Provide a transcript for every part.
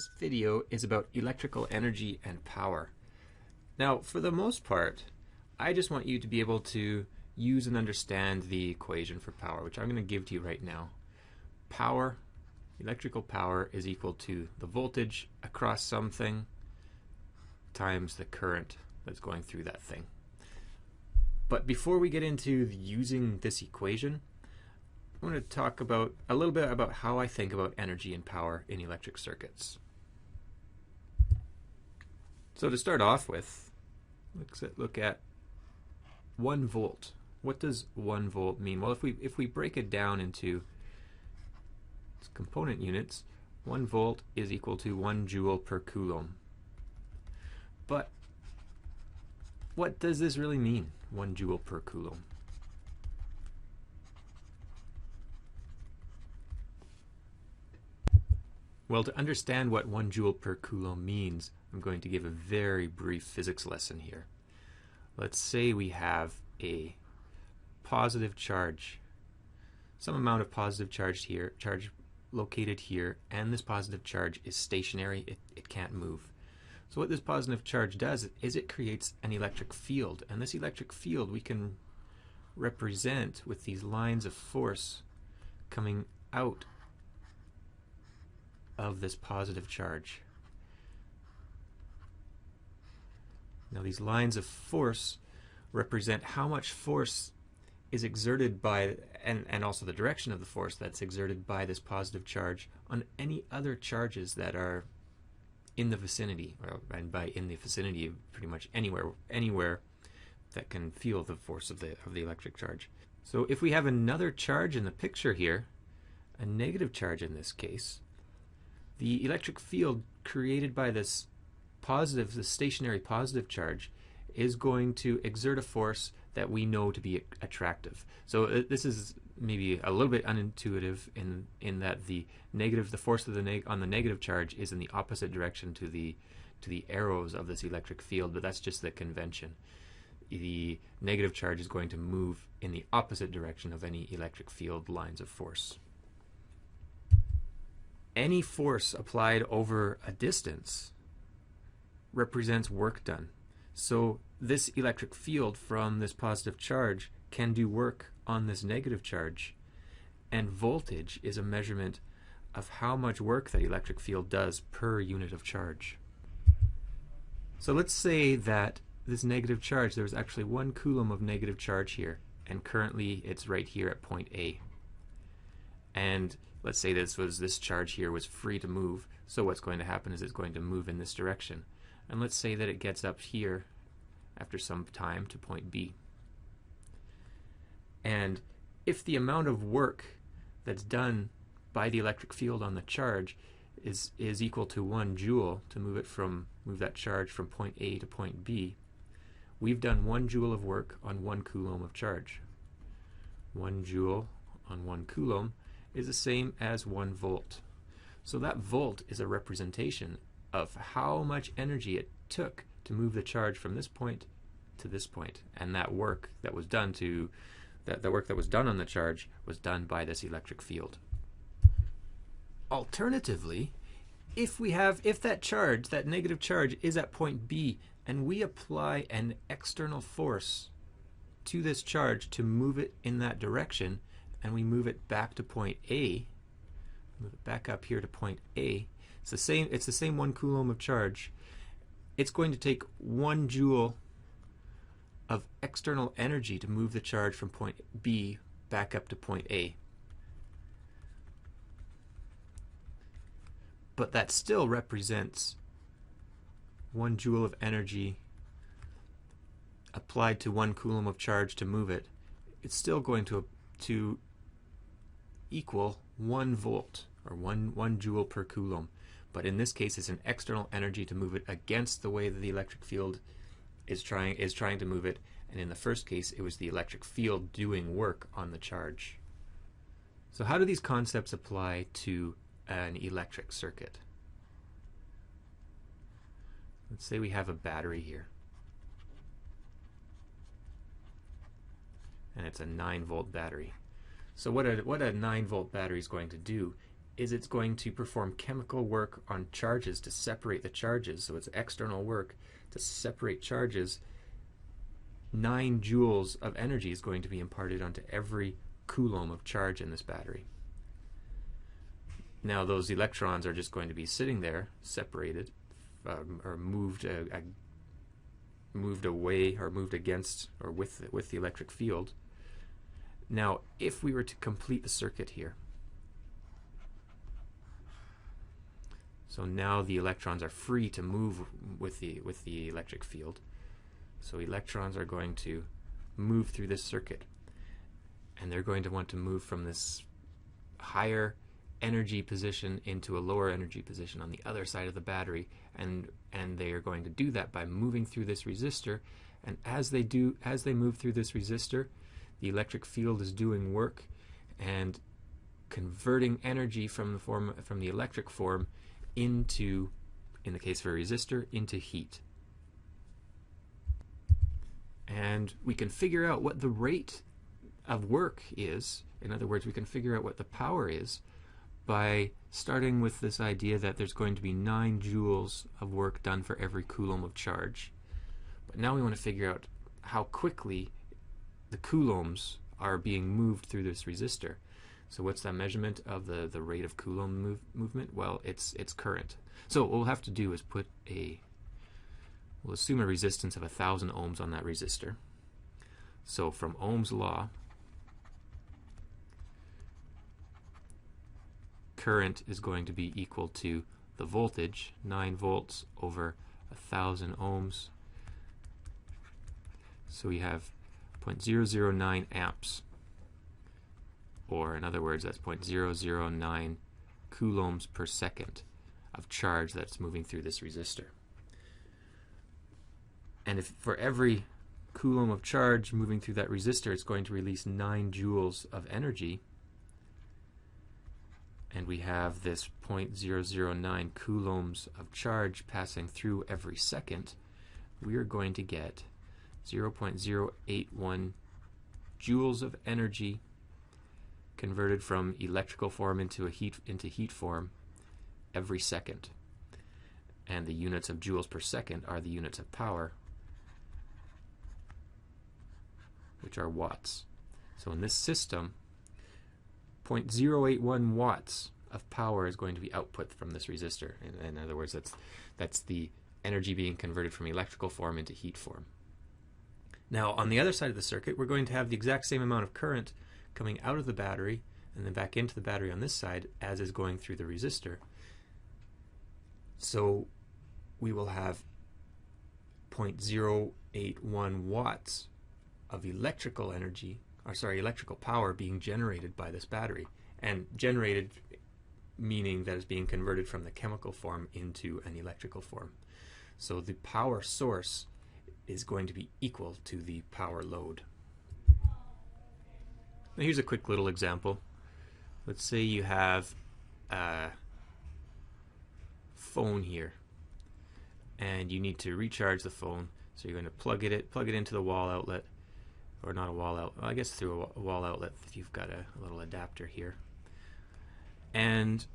This video is about electrical energy and power. Now, for the most part, I just want you to be able to use and understand the equation for power, which I'm going to give to you right now. Power, electrical power, is equal to the voltage across something times the current that's going through that thing. But before we get into using this equation, I want to talk about a little bit about how I think about energy and power in electric circuits. So to start off with, let's look at 1 volt. What does 1 volt mean? Well, if we break it down into its component units, 1 volt is equal to 1 joule per coulomb. But what does this really mean, 1 joule per coulomb? Well, to understand what 1 joule per coulomb means, I'm going to give a very brief physics lesson here. Let's say we have a positive charge, some amount of positive charge here, charge located here, and this positive charge is stationary, it can't move. So what this positive charge does is it creates an electric field, and this electric field we can represent with these lines of force coming out of this positive charge. Now these lines of force represent how much force is exerted by, and also the direction of the force that's exerted by this positive charge on any other charges that are in the vicinity, and by in the vicinity, pretty much anywhere that can feel the force of the electric charge. So if we have another charge in the picture here, a negative charge in this case, the electric field created by this positive, the stationary positive charge, is going to exert a force that we know to be attractive. So this is maybe a little bit unintuitive in that the force of on the negative charge is in the opposite direction to the arrows of this electric field, but that's just the convention. The negative charge is going to move in the opposite direction of any electric field lines of force. Any force applied over a distance represents work done. So this electric field from this positive charge can do work on this negative charge, and voltage is a measurement of how much work that electric field does per unit of charge. So let's say that this negative charge, there was actually 1 coulomb of negative charge here, and currently it's right here at point A. And let's say this charge here was free to move, so what's going to happen is it's going to move in this direction. And let's say that it gets up here after some time to point B. And if the amount of work that's done by the electric field on the charge is equal to 1 joule to move that charge from point A to point B, we've done 1 joule of work on 1 coulomb of charge. 1 joule on 1 coulomb is the same as 1 volt. So that volt is a representation of how much energy it took to move the charge from this point to this point, and that work that was done on the charge was done by this electric field. Alternatively, if that negative charge is at point B and we apply an external force to this charge to move it in that direction, and we move it back to point A, move it back up here to point A, it's the same 1 coulomb of charge. It's going to take 1 joule of external energy to move the charge from point B back up to point A. But that still represents 1 joule of energy applied to 1 coulomb of charge to move it. It's still going to equal 1 volt, or 1 joule per coulomb. But in this case, it's an external energy to move it against the way that the electric field is trying to move it, and in the first case, it was the electric field doing work on the charge. So how do these concepts apply to an electric circuit? Let's say we have a battery here, and it's a 9-volt battery. So what a 9-volt battery is going to do is it's going to perform chemical work on charges to separate the charges. So it's external work to separate charges. 9 joules of energy is going to be imparted onto every coulomb of charge in this battery. Now those electrons are just going to be sitting there, separated, or moved away, or moved against, or with the electric field. Now, if we were to complete the circuit here, so now the electrons are free to move with the electric field. So electrons are going to move through this circuit, and they're going to want to move from this higher energy position into a lower energy position on the other side of the battery, and they are going to do that by moving through this resistor. And as they move through this resistor, the electric field is doing work and converting energy from the electric form into, in the case of a resistor, into heat. And we can figure out what the rate of work is. In other words, we can figure out what the power is by starting with this idea that there's going to be 9 joules of work done for every coulomb of charge. But now we want to figure out how quickly the coulombs are being moved through this resistor. So what's that measurement of the rate of Coulomb movement? Well, it's current. So what we'll have to do is we'll assume a resistance of 1,000 ohms on that resistor. So from Ohm's law, current is going to be equal to the voltage, 9 volts over 1,000 ohms. So we have 0.009 amps, or in other words, that's 0.009 coulombs per second of charge that's moving through this resistor. And if for every coulomb of charge moving through that resistor, it's going to release 9 joules of energy, and we have this 0.009 coulombs of charge passing through every second, we are going to get 0.081 joules of energy converted from electrical form into heat form every second. And the units of joules per second are the units of power, which are watts. So in this system, 0.081 watts of power is going to be output from this resistor. In other words, that's the energy being converted from electrical form into heat form. Now, on the other side of the circuit, we're going to have the exact same amount of current coming out of the battery and then back into the battery on this side as is going through the resistor. So we will have 0.081 watts of electrical power being generated by this battery. And generated meaning that it's being converted from the chemical form into an electrical form. So the power source is going to be equal to the power load. Now here's a quick little example. Let's say you have a phone here, and you need to recharge the phone. So you're going to plug it into the wall outlet, or not a wall outlet, well, I guess through a wall outlet if you've got a little adapter here. And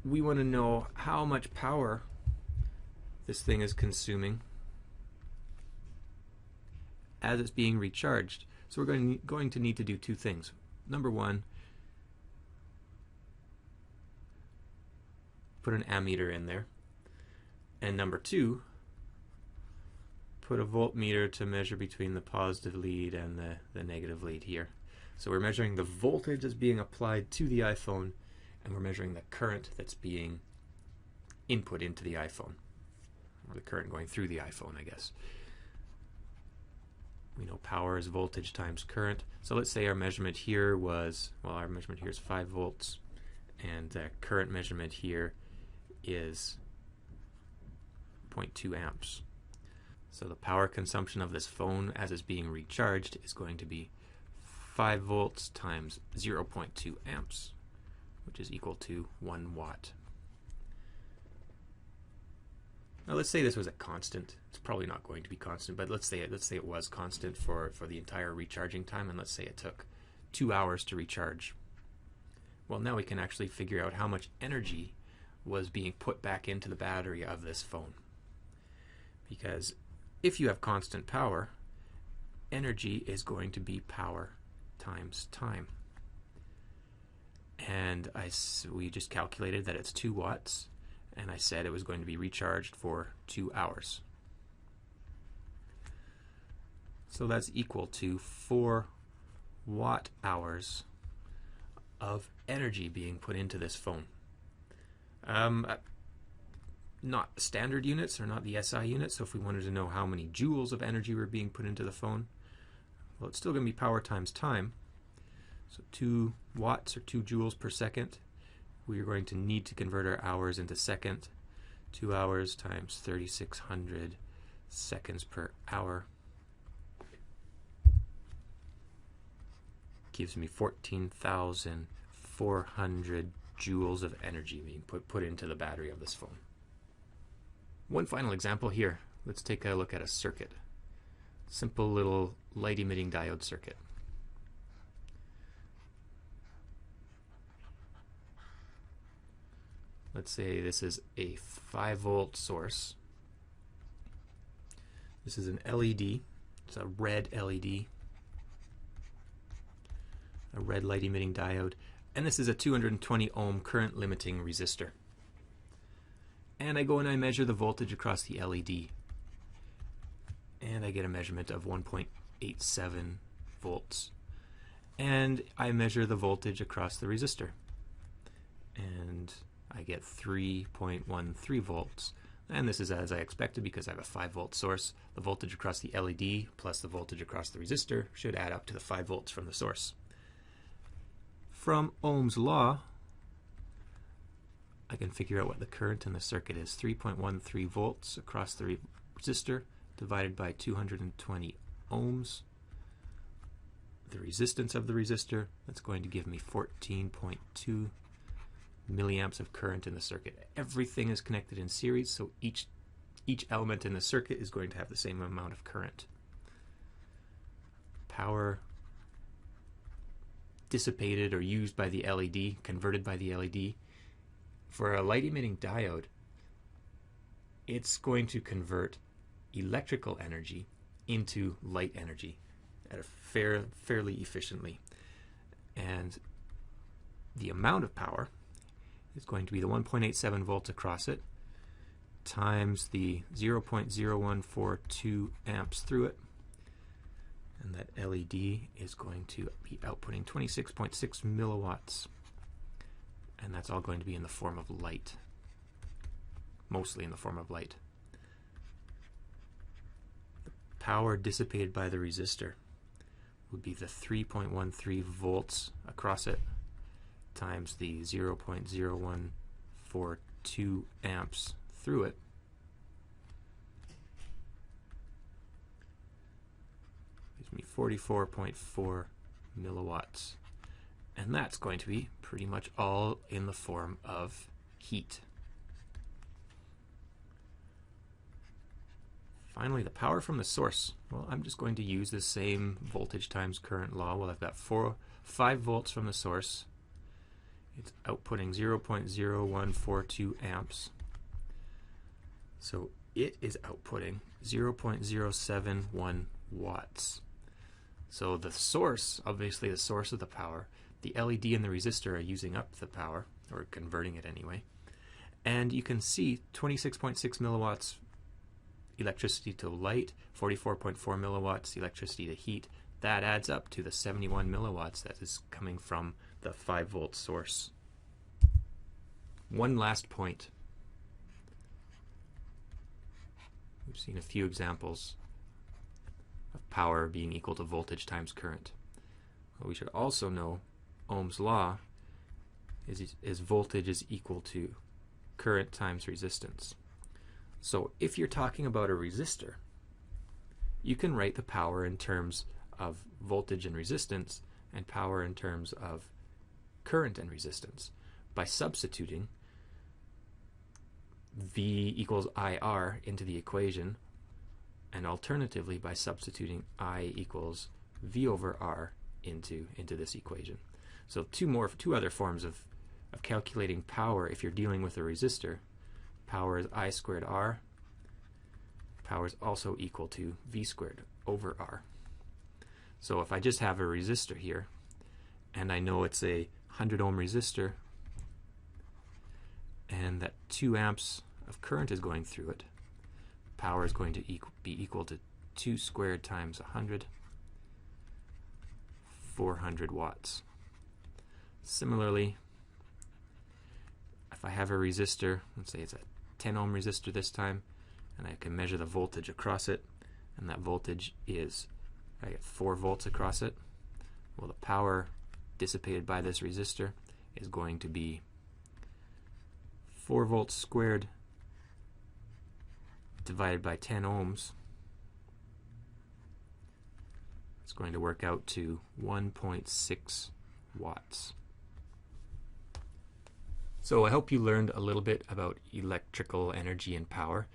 we want to know how much power this thing is consuming as it's being recharged. So we're going to need to do two things. Number one, put an ammeter in there. And number two, put a voltmeter to measure between the positive lead and the negative lead here. So we're measuring the voltage that's being applied to the iPhone, and we're measuring the current that's being input into the iPhone, or the current going through the iPhone, I guess. We know power is voltage times current. So let's say our measurement here was, well, our measurement here is 5 volts, and the current measurement here is 0.2 amps. So the power consumption of this phone as it's being recharged is going to be 5 volts times 0.2 amps, which is equal to 1 watt. Now let's say this was a constant. It's probably not going to be constant, but let's say it was constant for the entire recharging time, and let's say it took 2 hours to recharge. Well, now we can actually figure out how much energy was being put back into the battery of this phone. Because if you have constant power, energy is going to be power times time. And we just calculated that it's 2 watts, and I said it was going to be recharged for 2 hours. So that's equal to 4 watt hours of energy being put into this phone. Not standard units, or not the SI units, so if we wanted to know how many joules of energy were being put into the phone, well, it's still going to be power times time. So 2 watts, or 2 joules per second. We are going to need to convert our hours into second. 2 hours times 3,600 seconds per hour gives me 14,400 joules of energy being put into the battery of this phone. One final example here. Let's take a look at a circuit. Simple little light emitting diode circuit. Let's say this is a 5-volt source. This is an LED. It's a red LED. A red light emitting diode. And this is a 220 ohm current limiting resistor. And I go and I measure the voltage across the LED. And I get a measurement of 1.87 volts. And I measure the voltage across the resistor. And I get 3.13 volts. And this is as I expected because I have a 5-volt source. The voltage across the LED plus the voltage across the resistor should add up to the 5 volts from the source. From Ohm's law, I can figure out what the current in the circuit is. 3.13 volts across the resistor divided by 220 ohms. The resistance of the resistor, that's going to give me 14.2 milliamps of current in the circuit. Everything is connected in series, so each element in the circuit is going to have the same amount of current. Power dissipated or used by the LED, converted by the LED. For a light emitting diode, it's going to convert electrical energy into light energy at a fairly efficiently. And the amount of power is going to be the 1.87 volts across it times the 0.0142 amps through it. And that LED is going to be outputting 26.6 milliwatts. And that's all going to be in the form of light. Mostly in the form of light. The power dissipated by the resistor would be the 3.13 volts across it times the 0.0142 amps through it. Gives me 44.4 milliwatts. And that's going to be pretty much all in the form of heat. Finally, the power from the source. Well, I'm just going to use the same voltage times current law. Well, I've got 5 volts from the source. It's outputting 0.0142 amps. So it is outputting 0.071 watts. So the source, obviously the source of the power, the LED and the resistor are using up the power, or converting it anyway. And you can see 26.6 milliwatts electricity to light, 44.4 milliwatts electricity to heat. That adds up to the 71 milliwatts that is coming from the 5-volt source. One last point. We've seen a few examples of power being equal to voltage times current. Well, we should also know Ohm's law is voltage is equal to current times resistance. So if you're talking about a resistor, you can write the power in terms of voltage and resistance, and power in terms of current and resistance by substituting V equals IR into the equation, and alternatively by substituting I equals V over R into this equation. So two other forms of calculating power if you're dealing with a resistor. Power is I squared R. Power is also equal to V squared over R. So if I just have a resistor here, and I know it's a 100 ohm resistor, and that 2 amps of current is going through it, power is going to be equal to 2 squared times 100, 400 watts. Similarly, if I have a resistor, let's say it's a 10 ohm resistor this time, and I can measure the voltage across it, and that voltage is, I get 4 volts across it, well, the power dissipated by this resistor is going to be 4 volts squared divided by 10 ohms. It's going to work out to 1.6 watts. So I hope you learned a little bit about electrical energy and power.